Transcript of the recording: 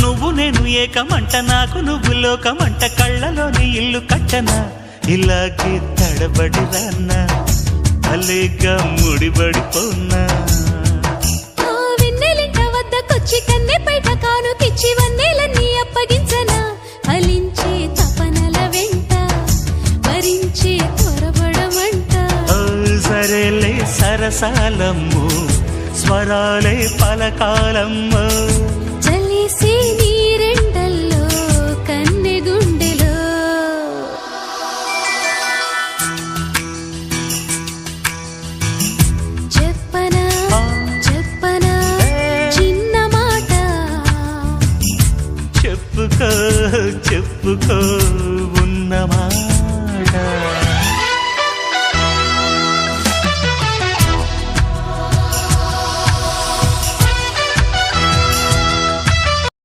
నువ్వు నేను ఏకమంట నాకు నువ్వు లోకమంట కళ్ళలోని ఇల్లు కట్టనా ఇలాగే తడబడి రాన్నా అలేగా ముడిబడిపోన్నా వెన్నెలింట వద్దకొచ్చి కన్నె పైట కానుకిచ్చి వన్నెలన్నీ అప్పగించనా ఫలించే తపనల వెంట భరించే త్వరపడమంట సరేలే సరసాలమ్ము స్వరాలే పలకాలమ్ము చలిసే నీరెండల్లో కన్నె గుండెలో చెప్పనా చెప్పనా చిన్న మాట చెప్పుకో చెప్పుకో ఉన్న మాట